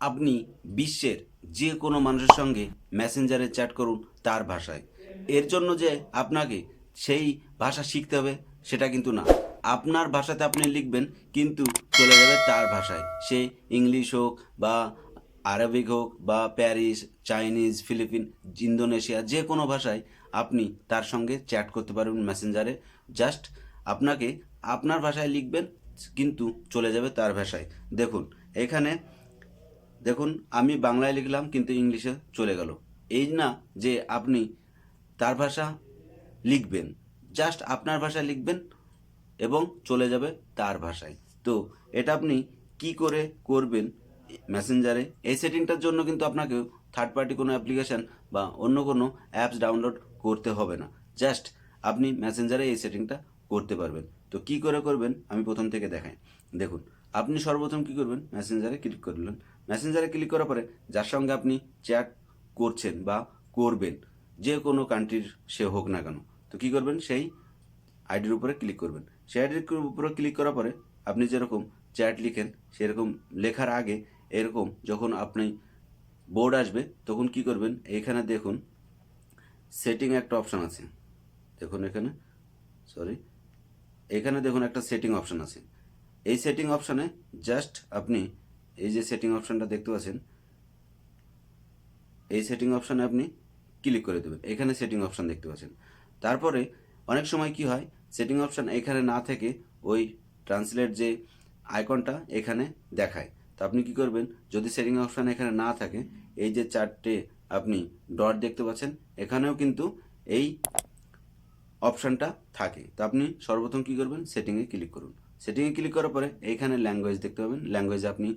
আপনি বিশ্বের যে কোনো মানুষের সঙ্গে মেসেঞ্জারে চ্যাট করুন তার ভাষায়। এর জন্য যে আপনাকে সেই ভাষা শিখতে হবে সেটা কিন্তু না। আপনার ভাষাতে আপনি লিখবেন, কিন্তু চলে যাবে তার ভাষায়। সে ইংলিশ হোক বা আরবিক হোক বা প্যারিস, চাইনিজ, ফিলিপিন, ইন্দোনেশিয়া, যে কোনো ভাষায় আপনি তার সঙ্গে চ্যাট করতে পারবেন মেসেঞ্জারে। জাস্ট আপনাকে আপনার ভাষায় লিখবেন, কিন্তু চলে যাবে তার ভাষায়। দেখুন এখানে, দেখুন আমি বাংলায় লিখলাম কিন্তু ইংলিশে চলে গেল। এই না যে আপনি তার ভাষা লিখবেন, জাস্ট আপনার ভাষায় লিখবেন এবং চলে যাবে তার ভাষায়। তো এটা আপনি কি করে করবেন মেসেঞ্জারে? এই সেটিংটার জন্য কিন্তু আপনাকে থার্ড পার্টি কোনো অ্যাপ্লিকেশান বা অন্য কোনো অ্যাপস ডাউনলোড করতে হবে না। জাস্ট আপনি মেসেঞ্জারে এই সেটিংটা করতে পারবেন। তো কি করে করবেন আমি প্রথম থেকে দেখাই। দেখুন, আপনি সর্বপ্রথম কি করবেন, মেসেঞ্জারে ক্লিক করলেন। মেসেঞ্জারে ক্লিক করার পরে যার সঙ্গে আপনি চ্যাট করছেন বা করবেন, যে কোনো কান্ট্রির সে হোক না কেন, তো কি করবেন, সেই আইডির উপরে ক্লিক করবেন। সেই আইডির উপরে ক্লিক করার পরে আপনি যেরকম চ্যাট লিখেন সেরকম লেখার আগে এরকম যখন আপনি বোর্ড আসবে তখন কি করবেন, এইখানে দেখুন সেটিং একটা অপশান আছে। দেখুন এখানে, সরি, এখানে দেখুন একটা সেটিং অপশান আছে। এই সেটিং অপশানে জাস্ট আপনি এই যে সেটিং অপশানটা দেখতে পাচ্ছেন, এই সেটিং অপশানে আপনি ক্লিক করে দেবেন। এখানে সেটিং অপশান দেখতে পাচ্ছেন। তারপরে অনেক সময় কি হয়, সেটিং অপশান এখানে না থেকে ওই ট্রান্সলেট যে আইকনটা এখানে দেখায়। তো আপনি কি করবেন, যদি সেটিং অপশান এখানে না থাকে, এই যে চারটে আপনি ডট দেখতে পাচ্ছেন, এখানেও কিন্তু এই অপশানটা থাকে। তো আপনি সর্বপ্রথম কী করবেন, সেটিংয়ে ক্লিক করুন। সেটিংয়ে ক্লিক করার পরে এইখানে ল্যাঙ্গুয়েজ দেখতে পাবেন। ল্যাঙ্গুয়েজ আপনি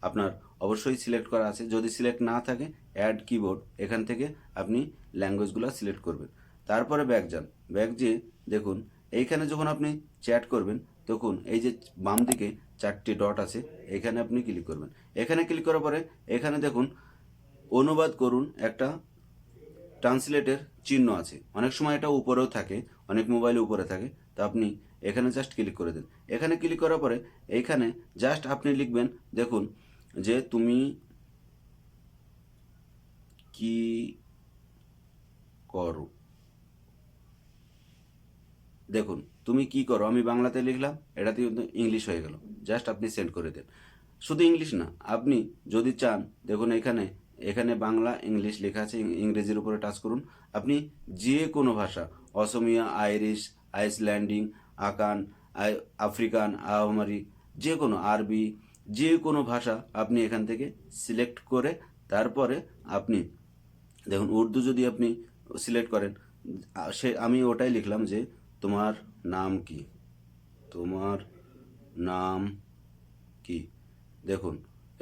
আপনার অবশ্যই সিলেক্ট করা আছে। যদি সিলেক্ট না থাকে, অ্যাড কিবোর্ড, এখান থেকে আপনি ল্যাঙ্গুয়েজগুলো সিলেক্ট করবেন। তারপরে ব্যাক যান। ব্যাক যেয়ে দেখুন এইখানে যখন আপনি চ্যাট করবেন তখন এই যে বাম দিকে চারটি ডট আছে, এখানে আপনি ক্লিক করবেন। এখানে ক্লিক করার পরে এখানে দেখুন অনুবাদ করুন একটা ট্রান্সলেটের চিহ্ন আছে। অনেক সময় এটা উপরেও থাকে, অনেক মোবাইলে উপরে থাকে। তো আপনি এখানে জাস্ট ক্লিক করে দিন। এখানে ক্লিক করার পরে এইখানে জাস্ট আপনি লিখবেন, দেখুন যে তুমি কি করো। দেখুন তুমি কি করো আমি বাংলাতে লিখলাম, এটাতে কিন্তু ইংলিশ হয়ে গেল। জাস্ট আপনি সেন্ড করে দেন। শুধু ইংলিশ না, আপনি যদি চান, দেখুন এখানে এখানে বাংলা ইংলিশ লেখা আছে, ইংরেজির উপরে টাচ করুন। আপনি যে কোনো ভাষা, অসমিয়া, আইরিশ, আইসল্যান্ডিং, আকান, আফ্রিকান, আহমারি, যে কোনো আরবি, যে কোনো ভাষা আপনি এখান থেকে সিলেক্ট করে তারপরে আপনি দেখুন উর্দু যদি আপনি সিলেক্ট করেন, সে আমি ওটাই লিখলাম যে তোমার নাম কি, তোমার নাম কি। দেখুন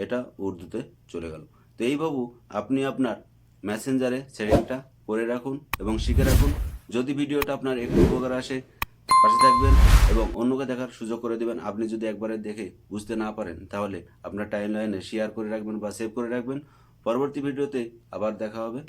এটা উর্দুতে চলে গেল। তো এইভাবে আপনি আপনার মেসেঞ্জারে সেটিংটা করে রাখুন এবং শিখে রাখুন। যদি ভিডিওটা আপনার একটু উপকার আসে, পাশে থাকবেন এবং অন্যকে দেখার সুযোগ করে দেবেন। আপনি যদি একবারে দেখে বুঝতে না পারেন তাহলে আপনার টাইমলাইনে শেয়ার করে রাখবেন বা সেভ করে রাখবেন। পরবর্তী ভিডিওতে আবার দেখা হবে।